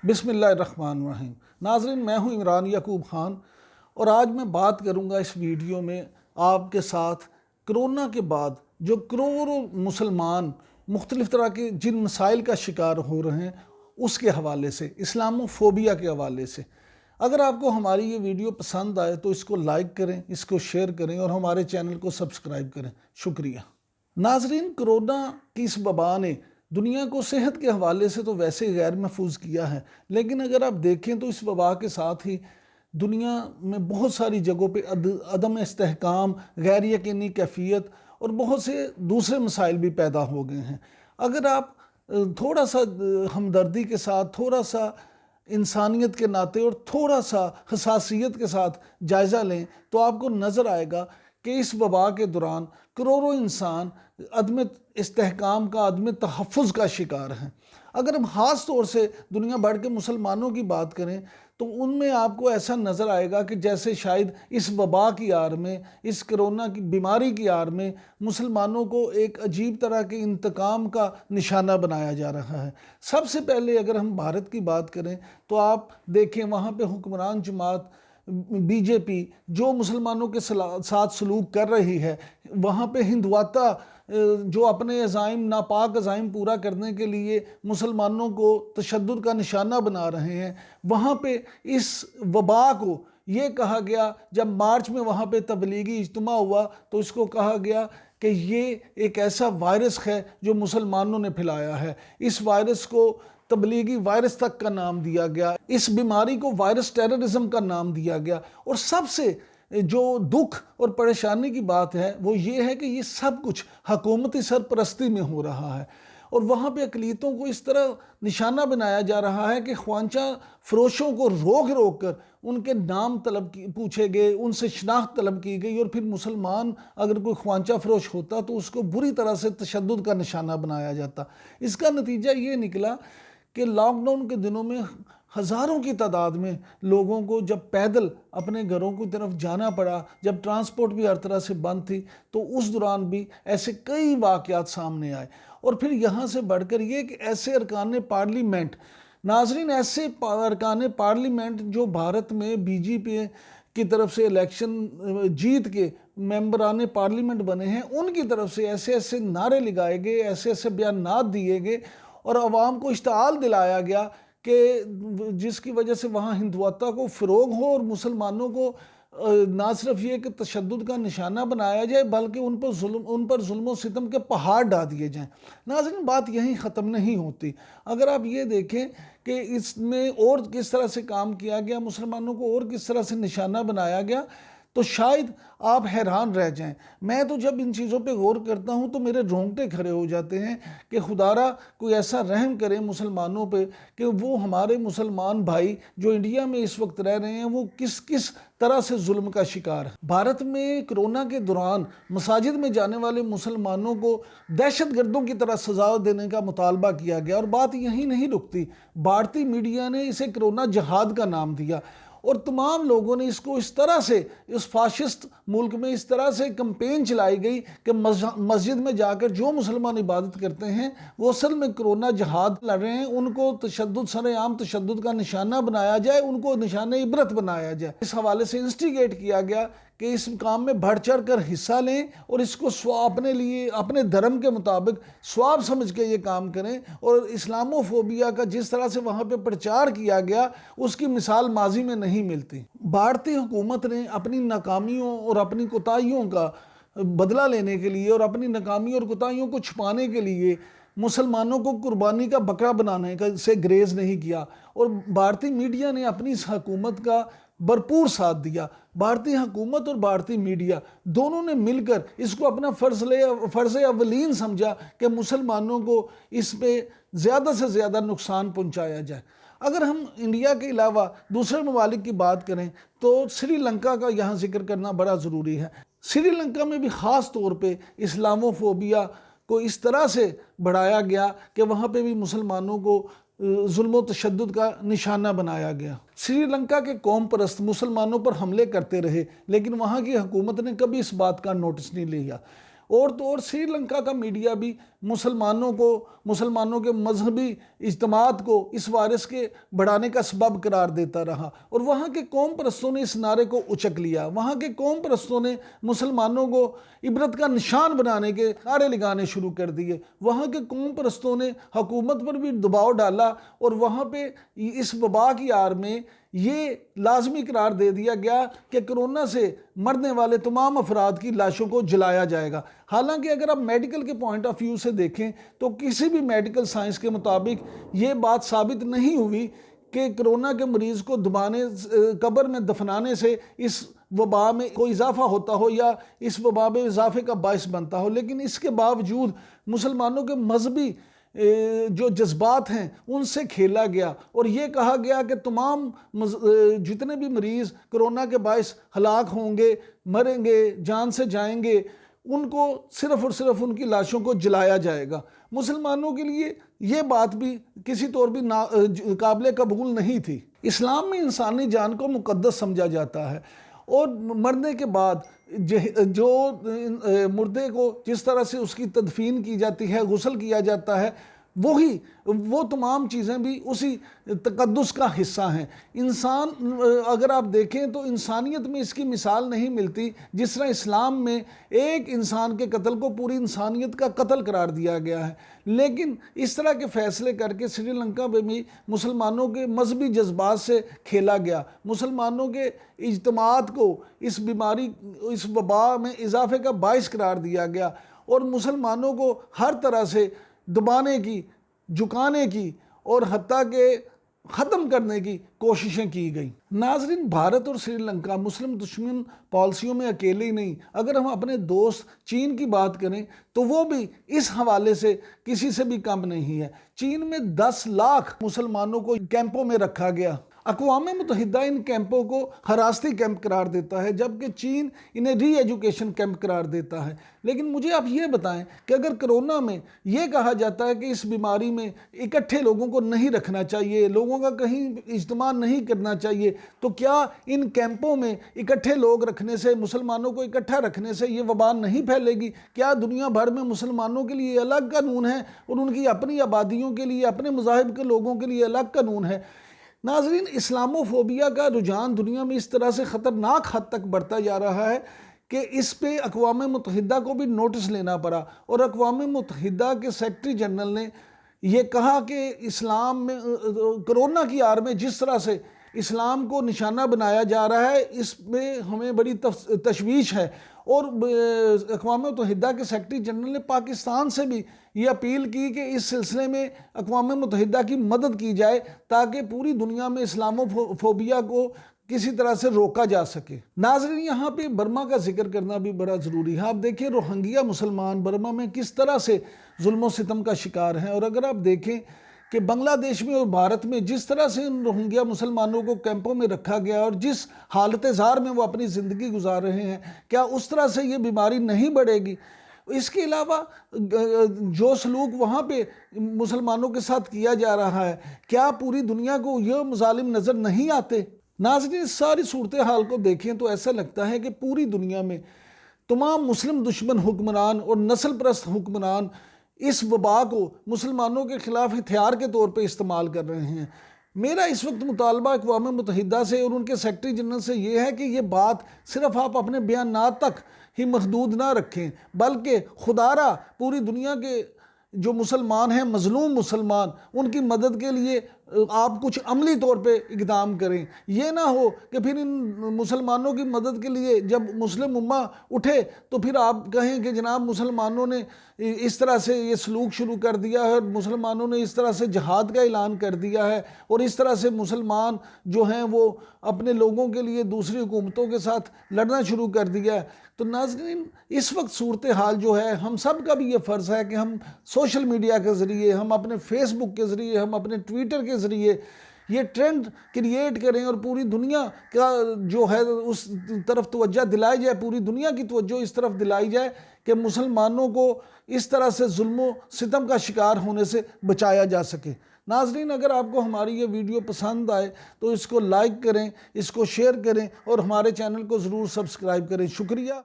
बिस्मिल्लाहिर्रहमानिर्रहीम। नाज़रीन, मैं हूँ इमरान याकूब ख़ान और आज मैं बात करूँगा इस वीडियो में आपके साथ कोरोना के बाद जो करोड़ों मुसलमान मुख्तलिफ़ तरह के जिन मसाइल का शिकार हो रहे हैं उसके हवाले से, इस्लामोफोबिया के हवाले से। अगर आपको हमारी ये वीडियो पसंद आए तो इसको लाइक करें, इसको शेयर करें और हमारे चैनल को सब्सक्राइब करें। शुक्रिया। नाज़रीन, कोरोना की इस वबा ने दुनिया को सेहत के हवाले से तो वैसे गैर महफूज किया है, लेकिन अगर आप देखें तो इस वबा के साथ ही दुनिया में बहुत सारी जगहों पे अदम इस्तेहकाम, गैर यकीनी कैफियत और बहुत से दूसरे मसाइल भी पैदा हो गए हैं। अगर आप थोड़ा सा हमदर्दी के साथ, थोड़ा सा इंसानियत के नाते और थोड़ा सा हसासियत के साथ जायज़ा लें तो आपको नज़र आएगा कि इस वबा के दौरान करोड़ों इंसान अदम इस्तेहकाम का, अदम तहफ़्फ़ुज़ का शिकार हैं। अगर हम ख़ास तौर से दुनिया भर के मुसलमानों की बात करें तो उनमें आपको ऐसा नज़र आएगा कि जैसे शायद इस वबा की आड़ में, इस कोरोना की बीमारी की आड़ में मुसलमानों को एक अजीब तरह के इंतकाम का निशाना बनाया जा रहा है। सबसे पहले अगर हम भारत की बात करें तो आप देखें वहाँ पे हुक्मरान जमात बीजेपी जो मुसलमानों के साथ सलूक कर रही है, वहाँ पे हिंदुआता जो अपने अज़ाइम, नापाक अज़ाइम पूरा करने के लिए मुसलमानों को तशद्दुद का निशाना बना रहे हैं, वहाँ पे इस वबा को ये कहा गया, जब मार्च में वहाँ पे तबलीगी इज्तिमा हुआ तो इसको कहा गया कि ये एक ऐसा वायरस है जो मुसलमानों ने फैलाया है। इस वायरस को तबलीगी वायरस तक का नाम दिया गया, इस बीमारी को वायरस टेररिज्म का नाम दिया गया। और सबसे जो दुख और परेशानी की बात है वो ये है कि ये सब कुछ हुकूमती सरपरस्ती में हो रहा है और वहाँ पे अक़लियतों को इस तरह निशाना बनाया जा रहा है कि ख्वांचा फरोशों को रोक कर उनके नाम पूछे गए, उनसे शनाख्त तलब की गई और फिर मुसलमान अगर कोई ख्वांचा फरोश होता तो उसको बुरी तरह से तशद्दुद का निशाना बनाया जाता। इसका नतीजा ये निकला कि लॉकडाउन के दिनों में हज़ारों की तादाद में लोगों को जब पैदल अपने घरों की तरफ जाना पड़ा, जब ट्रांसपोर्ट भी हर तरह से बंद थी, तो उस दौरान भी ऐसे कई वाक़यात सामने आए। और फिर यहाँ से बढ़कर ये कि ऐसे अरकान पार्लियामेंट, नाज़रीन, ऐसे अरकान पार्लियामेंट जो भारत में बीजेपी की तरफ से इलेक्शन जीत के मेंबरान पार्लियामेंट बने हैं, उनकी तरफ से ऐसे ऐसे नारे लगाए गए, ऐसे ऐसे बयानात दिए गए और आवाम को इश्ताल दिलाया गया कि जिसकी वजह से वहाँ हिंदुआता को फ़रोग हो और मुसलमानों को ना सिर्फ ये कि तशद्दुद का निशाना बनाया जाए बल्कि उन पर जुल्म सितम के पहाड़ डाल दिए जाएं। नाज़रीन, बात यहीं ख़त्म नहीं होती। अगर आप ये देखें कि इसमें और किस तरह से काम किया गया, मुसलमानों को और किस तरह से निशाना बनाया गया, तो शायद आप हैरान रह जाएं। मैं तो जब इन चीज़ों पे गौर करता हूँ तो मेरे रोंगटे खड़े हो जाते हैं कि खुदारा कोई ऐसा रहम करे मुसलमानों पे कि वो हमारे मुसलमान भाई जो इंडिया में इस वक्त रह रहे हैं वो किस किस तरह से जुल्म का शिकार है। भारत में कोरोना के दौरान मसाजिद में जाने वाले मुसलमानों को दहशतगर्दों की तरह सजा देने का मुतालबा किया गया और बात यहीं नहीं रुकती। भारतीय मीडिया ने इसे कोरोना जहाद का नाम दिया और तमाम लोगों ने इसको इस तरह से, इस फाशिस्ट मुल्क में इस तरह से कंपेन चलाई गई कि मस्जिद में जाकर जो मुसलमान इबादत करते हैं वो असल में कोरोना जहाद लड़ रहे हैं, उनको तशद्दुद, सरेआम तशद्दुद का निशाना बनाया जाए, उनको निशाना इबरत बनाया जाए। इस हवाले से इंस्टिगेट किया गया कि इस काम में बढ़ चढ़ कर हिस्सा लें और इसको अपने लिए, अपने धर्म के मुताबिक स्वाब समझ के ये काम करें। और इस्लामोफोबिया का जिस तरह से वहाँ पे प्रचार किया गया उसकी मिसाल माजी में नहीं मिलती। भारतीय हुकूमत ने अपनी नाकामियों और अपनी कोताहियों का बदला लेने के लिए और अपनी नाकामी और कोताहियों को छुपाने के लिए मुसलमानों को कुर्बानी का बकरा बनाने का से ग्रेज नहीं किया और भारतीय मीडिया ने अपनी इस हुकूमत का भरपूर साथ दिया। भारतीय हुकूमत और भारतीय मीडिया दोनों ने मिलकर इसको अपना फ़र्ज़ अवलीन समझा कि मुसलमानों को इस पे ज़्यादा से ज़्यादा नुकसान पहुंचाया जाए। अगर हम इंडिया के अलावा दूसरे ममालिक की बात करें तो श्रीलंका का यहाँ जिक्र करना बड़ा ज़रूरी है। श्रीलंका में भी ख़ास तौर पे इस्लामोफोबिया को इस तरह से बढ़ाया गया कि वहाँ पे भी मुसलमानों को जुल्म तशद्दुद का निशाना बनाया गया। श्रीलंका के कौम परस्त मुसलमानों पर हमले करते रहे लेकिन वहाँ की हुकूमत ने कभी इस बात का नोटिस नहीं लिया। और तो और श्रीलंका का मीडिया भी मुसलमानों के मजहबी इज्तिमात को इस वायरस के बढ़ाने का सबब करार देता रहा, और वहाँ के कौम परस्तों ने इस नारे को उचक लिया। वहाँ के कौम परस्तों ने मुसलमानों को इबरत का निशान बनाने के नारे लगाने शुरू कर दिए। वहाँ के कौम परस्तों ने हुकूमत पर भी दबाव डाला, और वहाँ पे इस वबा की आड़ में ये लाजमी करार दे दिया गया कि कोरोना से मरने वाले तमाम अफराद की लाशों को जलाया जाएगा। हालांकि अगर आप मेडिकल के पॉइंट ऑफ व्यू से देखें तो किसी भी मेडिकल साइंस के मुताबिक ये बात साबित नहीं हुई कि कोरोना के मरीज़ को कब्र में दफनाने से इस वबा में कोई इजाफा होता हो या इस वबा में इजाफे का बायस बनता हो। लेकिन इसके बावजूद मुसलमानों के मजहबी जो जज्बात हैं उनसे खेला गया, और ये कहा गया कि तमाम जितने भी मरीज़ कोरोना के बायस हलाक होंगे, मरेंगे, जान से जाएंगे, उनको सिर्फ़ और सिर्फ उनकी लाशों को जलाया जाएगा। मुसलमानों के लिए ये बात भी किसी तौर भी काबिल कबूल नहीं थी। इस्लाम में इंसानी जान को मुकद्दस समझा जाता है, और मरने के बाद जो मुर्दे को जिस तरह से उसकी तदफीन की जाती है, गुस्ल किया जाता है, वो तमाम चीज़ें भी उसी तकद्दुस का हिस्सा हैं। इंसान अगर आप देखें तो इंसानियत में इसकी मिसाल नहीं मिलती, जिस तरह इस्लाम में एक इंसान के कत्ल को पूरी इंसानियत का कत्ल करार दिया गया है। लेकिन इस तरह के फ़ैसले करके श्रीलंका में भी मुसलमानों के मजहबी जज्बात से खेला गया, मुसलमानों के इज्तिमात को इस बीमारी, इस वबा में इजाफे का बायस करार दिया गया, और मुसलमानों को हर तरह से दबाने की, झुकाने की और हत्ता के ख़त्म करने की कोशिशें की गई। नाजरीन, भारत और श्रीलंका मुस्लिम दुश्मन पॉलिसियों में अकेले ही नहीं, अगर हम अपने दोस्त चीन की बात करें तो वो भी इस हवाले से किसी से भी कम नहीं है। चीन में 10 लाख मुसलमानों को कैंपों में रखा गया। अक़वाम मुत्तहिदा इन कैंपों को हरासती कैंप करार देता है, जबकि चीन इन्हें री एजुकेशन कैंप करार देता है। लेकिन मुझे आप ये बताएं कि अगर कोरोना में ये कहा जाता है कि इस बीमारी में इकट्ठे लोगों को नहीं रखना चाहिए, लोगों का कहीं इज्तिमा नहीं करना चाहिए, तो क्या इन कैंपों में इकट्ठे लोग रखने से, मुसलमानों को इकट्ठा रखने से ये वबा नहीं फैलेगी? क्या दुनिया भर में मुसलमानों के लिए अलग कानून है और उनकी अपनी आबादियों के लिए, अपने मज़ाहिब के लोगों के लिए अलग कानून है? नाज़रीन, इस्लामोफोबिया का रुझान दुनिया में इस तरह से ख़तरनाक हद तक बढ़ता जा रहा है कि इस पे अक़वाम मुत्तहिदा को भी नोटिस लेना पड़ा, और अक़वाम मुत्तहिदा के सेक्रेटरी जनरल ने ये कहा कि इस्लाम में कोरोना की आड़ में जिस तरह से इस्लाम को निशाना बनाया जा रहा है, इसमें हमें बड़ी तशवीश है। और अक़वाम मुत्तहिदा के सेक्रेटरी जनरल ने पाकिस्तान से भी ये अपील की कि इस सिलसिले में अक़वाम मुत्तहिदा की मदद की जाए ताकि पूरी दुनिया में इस्लामोफोबिया को किसी तरह से रोका जा सके। नाज़रीन, यहाँ पे बर्मा का जिक्र करना भी बड़ा ज़रूरी है। आप देखिए रोहिंग्या मुसलमान बर्मा में किस तरह से जुल्म व सितम का शिकार हैं, और अगर आप देखें कि बांग्लादेश में और भारत में जिस तरह से इन रोहिंग्या मुसलमानों को कैंपों में रखा गया और जिस हालत ज़ार में वो अपनी ज़िंदगी गुजार रहे हैं, क्या उस तरह से ये बीमारी नहीं बढ़ेगी? इसके अलावा जो सलूक वहाँ पे मुसलमानों के साथ किया जा रहा है, क्या पूरी दुनिया को ये मुजालिम नज़र नहीं आते? नाज़रीन, इस सारी सूरत हाल को देखें तो ऐसा लगता है कि पूरी दुनिया में तमाम मुस्लिम दुश्मन हुक्मरान और नस्ल परस्त हुक्मरान इस वबा को मुसलमानों के ख़िलाफ़ हथियार के तौर पे इस्तेमाल कर रहे हैं। मेरा इस वक्त मुतालबा अक़वाम मुत्तहिदा से और उनके सेक्रेटरी जनरल से ये है कि ये बात सिर्फ आप अपने बयानात तक ही महदूद ना रखें, बल्कि खुदारा पूरी दुनिया के जो मुसलमान हैं, मज़लूम मुसलमान, उनकी मदद के लिए आप कुछ अमली तौर पे इक़दाम करें। ये ना हो कि फिर इन मुसलमानों की मदद के लिए जब मुस्लिम उम्मा उठे तो फिर आप कहें कि जनाब मुसलमानों ने इस तरह से ये सलूक शुरू कर दिया है, मुसलमानों ने इस तरह से जहाद का ऐलान कर दिया है, और इस तरह से मुसलमान जो हैं वो अपने लोगों के लिए दूसरी हुकूमतों के साथ लड़ना शुरू कर दिया है। तो नाज़रीन, इस वक्त सूरत हाल जो है, हम सब का भी ये फ़र्ज़ है कि हम सोशल मीडिया के ज़रिए, हम अपने फेसबुक के ज़रिए, हम अपने ट्विटर के ज़रिए ये ट्रेंड क्रिएट करें और पूरी दुनिया का जो है उस तरफ तवज्जो दिलाई जाए, पूरी दुनिया की तवज्जो इस तरफ दिलाई जाए कि मुसलमानों को इस तरह से जुल्म सितम का शिकार होने से बचाया जा सके। नाज़रीन, अगर आपको हमारी ये वीडियो पसंद आए तो इसको लाइक करें, इसको शेयर करें और हमारे चैनल को ज़रूर सब्सक्राइब करें। शुक्रिया।